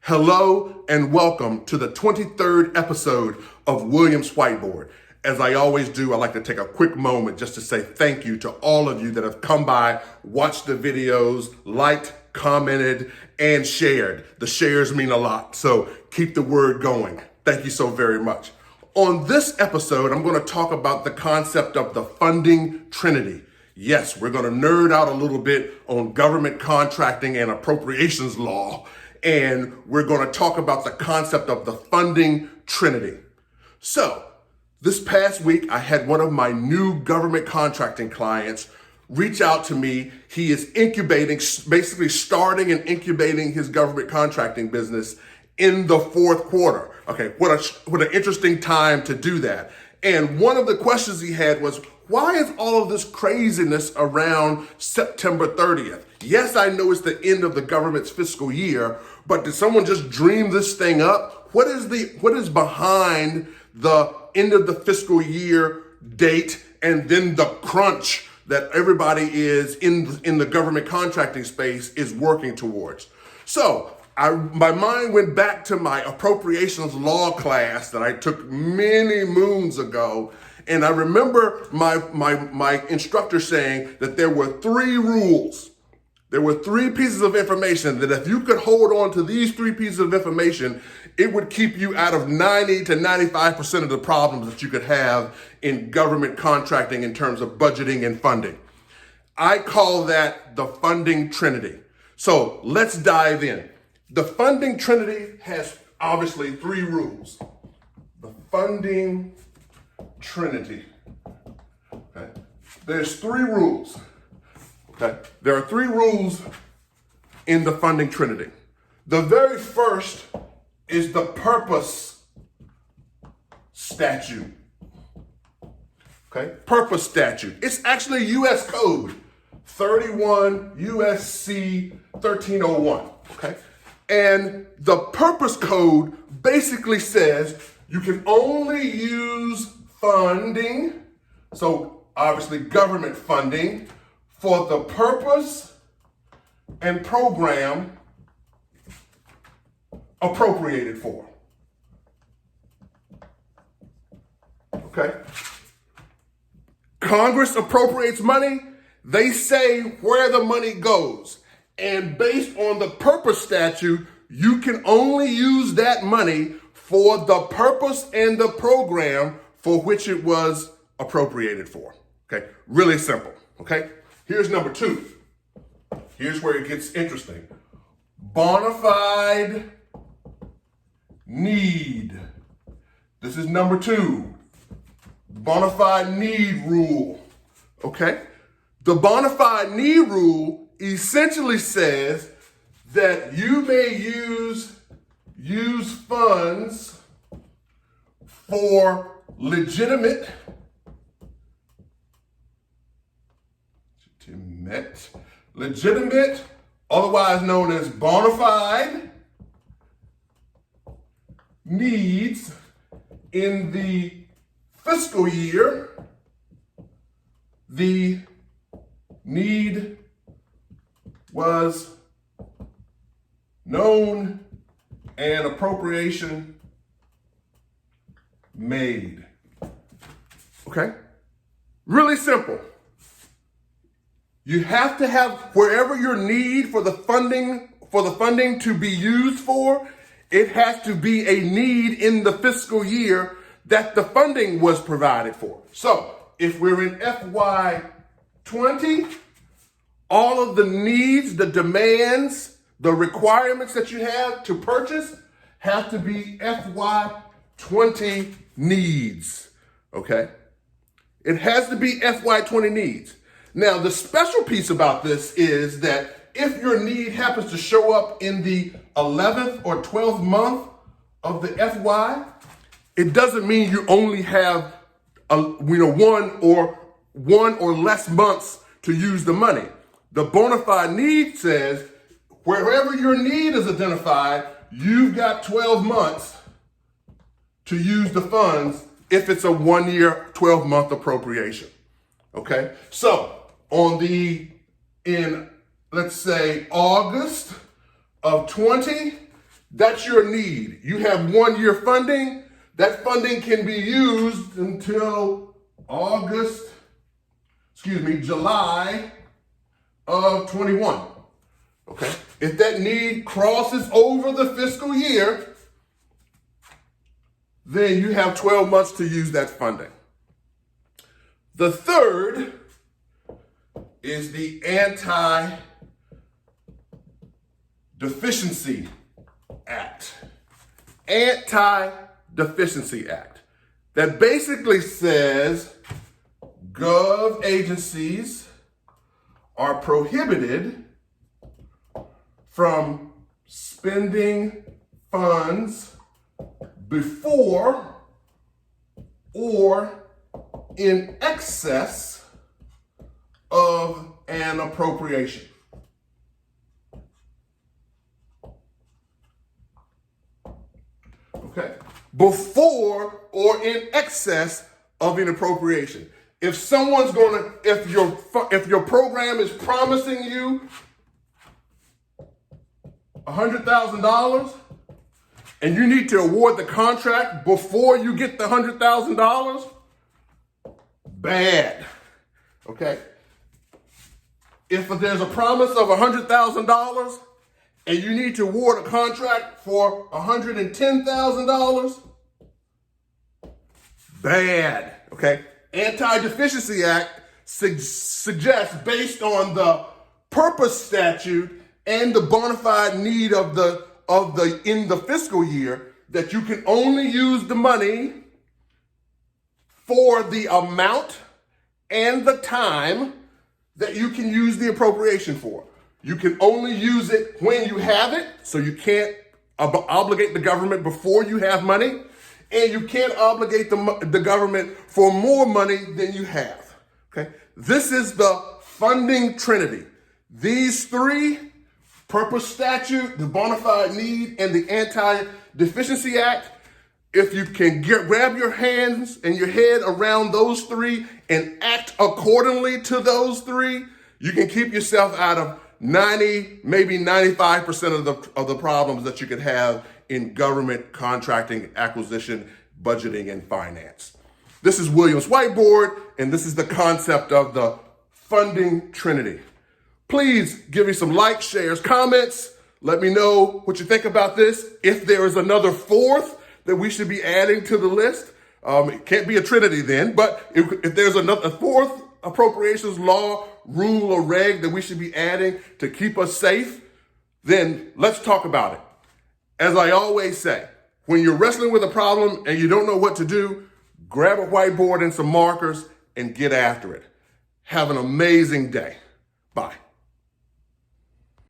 Hello and welcome to the 23rd episode of Williams Whiteboard. As I always do, I like to take a quick moment just to say thank you to all of you that have come by, watched the videos, liked, commented, and shared. The shares mean a lot, so keep the word going. Thank you so very much. On this episode, I'm going to talk about the concept of the funding trinity. Yes, we're going to nerd out a little bit on government contracting and appropriations law. And we're going to talk about the concept of the funding trinity. So this past week, I had one of my new government contracting clients reach out to me. He is incubating, basically starting and incubating his government contracting business in the fourth quarter. Okay, what an interesting time to do that. And one of the questions he had was, why is all of this craziness around September 30th? Yes, I know it's the end of the government's fiscal year, but did someone just dream this thing up? What is behind the end of the fiscal year date and then the crunch that everybody is in the government contracting space is working towards? So my mind went back to my appropriations law class that I took many moons ago. And I remember my instructor saying that there were three rules. There were three pieces of information that if you could hold on to these three pieces of information, it would keep you out of 90 to 95% of the problems that you could have in government contracting in terms of budgeting and funding. I call that the funding trinity. So let's dive in. The funding trinity has obviously three rules. The funding trinity. Okay. There's three rules. Okay. There are three rules in the funding trinity. The very first is the purpose statute. Okay. Purpose statute. It's actually U.S. Code 31 U.S.C. 1301. Okay. And the purpose code basically says you can only use funding, so obviously government funding, for the purpose and program appropriated for. Okay? Congress appropriates money, they say where the money goes. And based on the purpose statute, you can only use that money for the purpose and the program for which it was appropriated for. Okay, really simple. Okay, here's number two. Here's where it gets interesting. Bona fide need. This is number two. Bona fide need rule. Okay, the bona fide need rule essentially says that you may use funds for legitimate, otherwise known as bona fide needs in the fiscal year. The need was known and appropriation made. Okay? Really simple. You have to have wherever your need for the funding to be used for, it has to be a need in the fiscal year that the funding was provided for. So if we're in FY20, all of the needs, the demands, the requirements that you have to purchase have to be FY20 needs, okay? It has to be FY20 needs. Now, the special piece about this is that if your need happens to show up in the 11th or 12th month of the FY, it doesn't mean you only have one or less months to use the money. The bona fide need says wherever your need is identified, you've got 12 months to use the funds if it's a 1 year, 12-month appropriation. Okay? So in let's say August of 20, That's your need. You have 1 year funding. That funding can be used until July of 21. Okay. If that need crosses over the fiscal year, then you have 12 months to use that funding. The third is the Anti-Deficiency Act. Anti-Deficiency Act. That basically says gov agencies are prohibited from spending funds before or in excess of an appropriation. Okay. Before or in excess of an appropriation. If your program is promising you $100,000 and you need to award the contract before you get the $100,000, bad. Okay. If there's a promise of $100,000 and you need to award a contract for $110,000, bad. Okay. Anti-Deficiency Act suggests, based on the purpose statute and the bona fide need in the fiscal year, that you can only use the money for the amount and the time that you can use the appropriation for. You can only use it when you have it, so you can't obligate the government before you have money, and you can't obligate the government for more money than you have. Okay? This is the funding trinity. These three, purpose statute, the bona fide need, and the Anti-Deficiency Act, if you can grab your hands and your head around those three and act accordingly to those three, you can keep yourself out of 90, maybe 95% of the problems that you could have in government contracting, acquisition, budgeting, and finance. This is Williams Whiteboard, and this is the concept of the funding trinity. Please give me some likes, shares, comments. Let me know what you think about this. If there is another fourth that we should be adding to the list, it can't be a trinity then, but if there's a fourth appropriations law, rule, or reg that we should be adding to keep us safe, then let's talk about it. As I always say, when you're wrestling with a problem and you don't know what to do, grab a whiteboard and some markers and get after it. Have an amazing day. Bye.